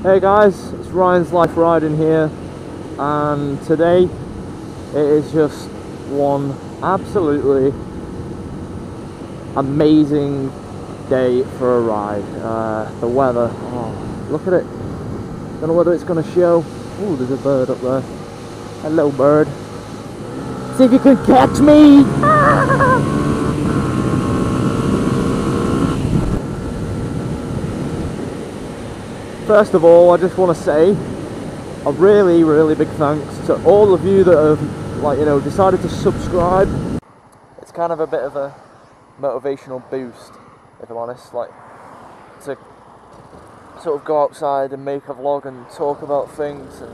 Hey guys, it's Ryan's Life Riding here, and today it is just one absolutely amazing day for a ride. The weather, oh, look at it. Don't know whether it's going to show. Oh, there's a bird up there. Hello bird. See if you can catch me! First of all, I just want to say a really big thanks to all of you that have, decided to subscribe. It's kind of a bit of a motivational boost, if I'm honest, to sort of go outside and make a vlog and talk about things and,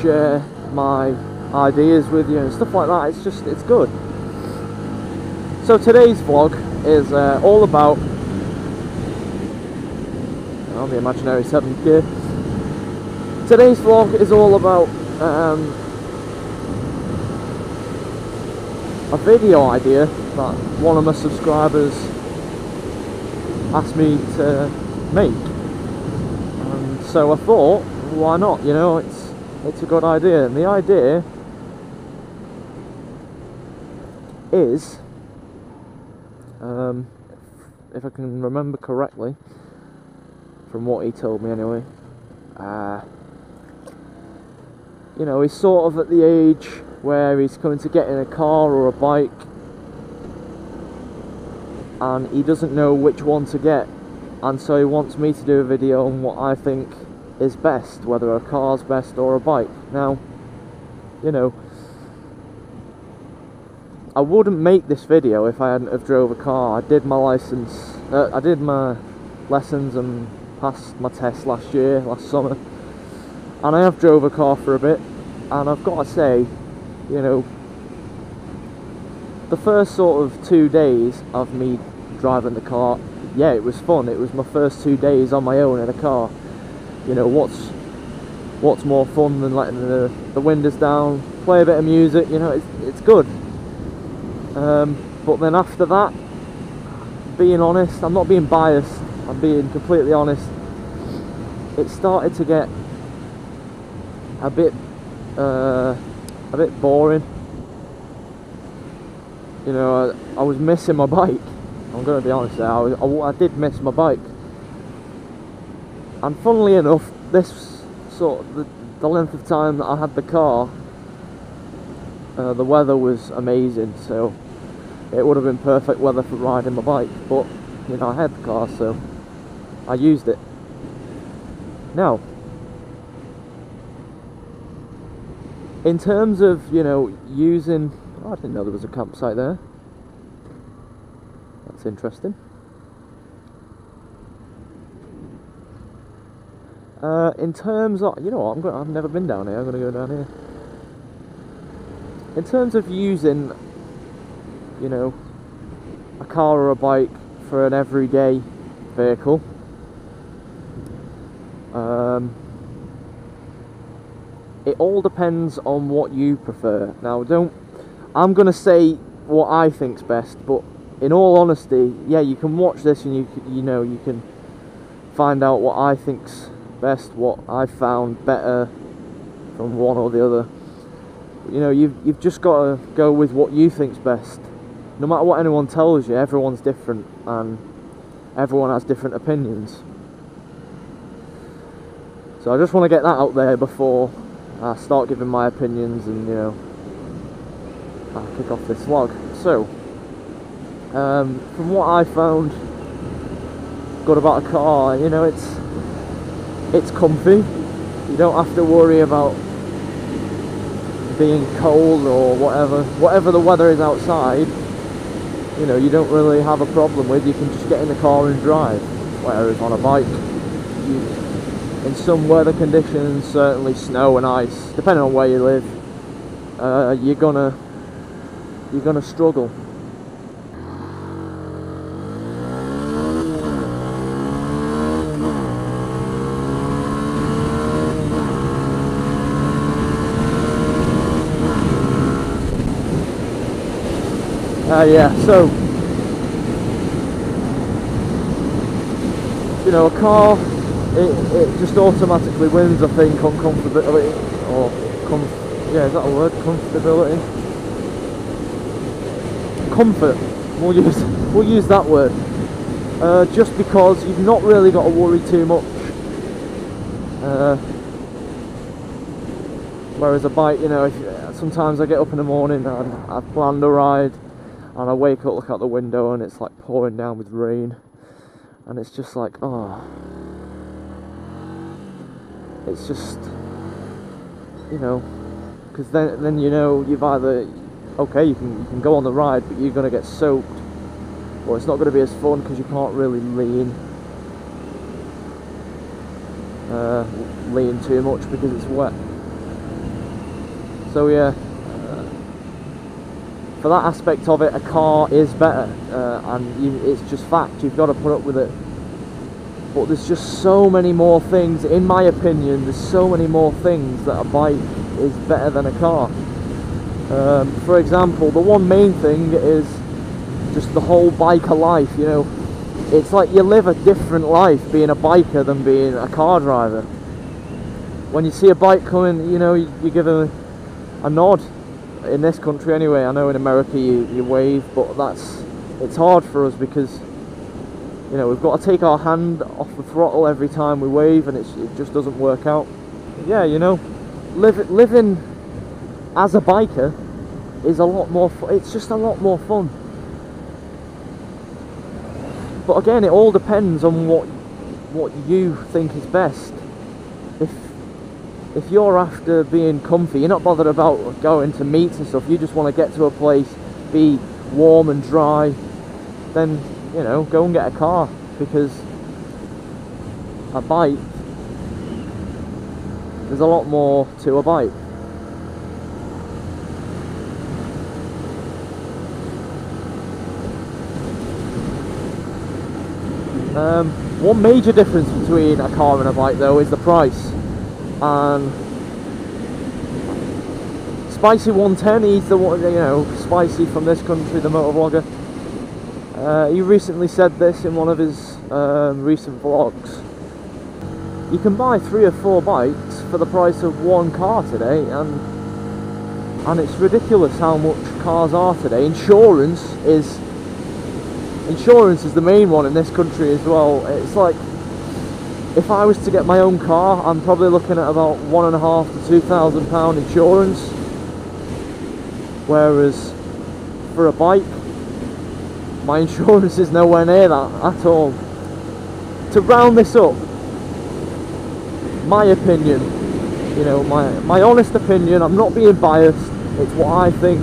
share my ideas with you and stuff like that. It's good. So today's vlog is all about the imaginary 7th gear. Today's vlog is all about a video idea that one of my subscribers asked me to make, and so I thought, why not? It's a good idea, and the idea is, if I can remember correctly from what he told me anyway, he's sort of at the age where he's coming to get in a car or a bike and he doesn't know which one to get, and so he wants me to do a video on what I think is best, whether a car's best or a bike. Now, I wouldn't make this video if I hadn't have drove a car. I did my lessons and passed my test last summer, and I have drove a car for a bit, and I've got to say, the first sort of 2 days of me driving the car, yeah, it was fun. It was my first 2 days on my own in a car. What's more fun than letting the windows down, play a bit of music, it's good. But then after that, being honest, I'm not being biased, I'm being completely honest, it started to get a bit boring. I was missing my bike. I'm going to be honest there, I did miss my bike. And funnily enough, this sort of the length of time that I had the car, the weather was amazing, so it would have been perfect weather for riding my bike, but I had the car, so I used it. Now, in terms of using, I didn't know there was a campsite there. That's interesting. In terms of, I've never been down here. I'm going to go down here. In terms of using, a car or a bike for an everyday vehicle, it all depends on what you prefer. Now, I'm going to say what I think's best, but in all honesty, yeah, you can watch this and you can find out what I think's best, what I found better from one or the other. You've just got to go with what you think's best. No matter what anyone tells you, everyone's different and everyone has different opinions. So I just want to get that out there before I start giving my opinions and I'll kick off this vlog. So from what I found good about a car, it's comfy. You don't have to worry about being cold or whatever the weather is outside. You don't really have a problem with. You can just get in the car and drive. Whereas on a bike, in some weather conditions, certainly snow and ice, depending on where you live, you're gonna struggle. Yeah, so you know, a car, it just automatically wins, I think, on comfortability, or yeah, is that a word? Comfortability? Comfort. We'll use that word. Just because you've not really got to worry too much. Whereas a bike, you know, sometimes I get up in the morning and I've planned a ride, and I wake up, look out the window, and it's like pouring down with rain, and it's just like, oh, it's just, you know, because then you know you've either, okay, you can go on the ride, but you're going to get soaked, or it's not going to be as fun because you can't really lean too much because it's wet. So yeah, for that aspect of it, a car is better, and it's just fact, you've got to put up with it. But there's just so many more things, in my opinion, there's so many more things that a bike is better than a car. For example, the one main thing is just the whole biker life, you know. It's like you live a different life being a biker than being a car driver. When you see a bike coming, you know, you give a nod. In this country anyway, I know in America you wave, but it's hard for us because, you know, we've got to take our hand off the throttle every time we wave, and it just doesn't work out. Yeah, you know, living as a biker is a lot more it's just a lot more fun. But again, it all depends on what you think is best. If you're after being comfy, you're not bothered about going to meets and stuff, you just want to get to a place, be warm and dry, then, you know, go and get a car, because a bike, there's a lot more to a bike. One major difference between a car and a bike though is the price. And Spicy 110, he's the one, you know, Spicy from this country, the motovlogger. He recently said this in one of his recent vlogs. You can buy 3 or 4 bikes for the price of one car today, and it's ridiculous how much cars are today. Insurance is the main one in this country as well. It's like, if I was to get my own car, I'm probably looking at about £1,500 to £2,000 insurance. Whereas for a bike, my insurance is nowhere near that at all. To round this up, my opinion, you know, my honest opinion, I'm not being biased, it's what I think.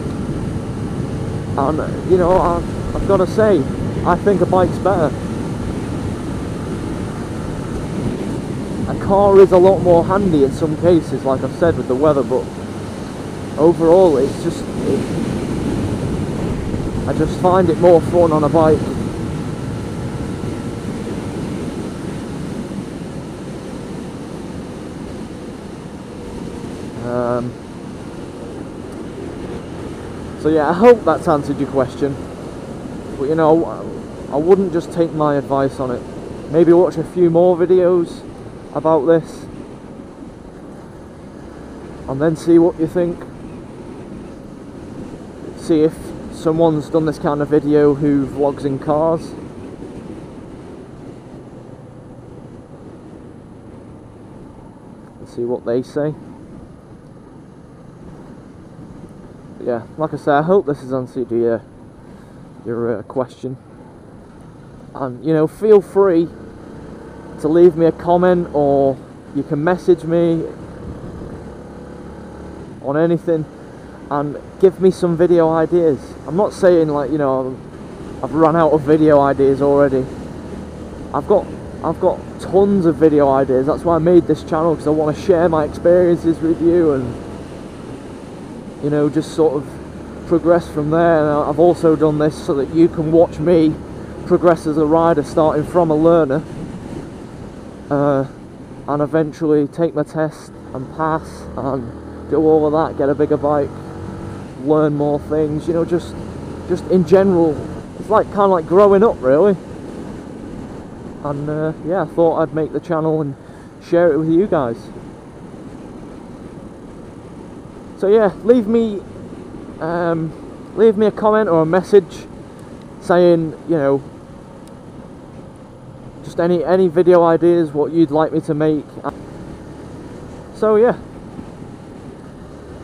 And, you know, I've got to say, I think a bike's better. A car is a lot more handy in some cases, like I've said with the weather, but overall it's just, I just find it more fun on a bike. So yeah, I hope that's answered your question. But you know, I wouldn't just take my advice on it. Maybe watch a few more videos about this and then see what you think. See if someone's done this kind of video who vlogs in cars. And see what they say. But yeah, like I say, I hope this has answered your question. And you know, feel free to leave me a comment, or you can message me on anything and give me some video ideas. I'm not saying, like, you know, I've run out of video ideas already. I've got tons of video ideas. That's why I made this channel, because I want to share my experiences with you and, you know, just sort of progress from there. And I've also done this so that you can watch me progress as a rider, starting from a learner, and eventually take my test and pass and do all of that, get a bigger bike, learn more things, you know, just in general. It's like kind of like growing up, really. and yeah, I thought I'd make the channel and share it with you guys. So yeah, leave me a comment or a message saying, you know, just any video ideas, what you'd like me to make. So yeah,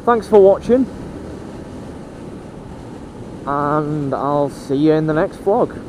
thanks for watching, and I'll see you in the next vlog.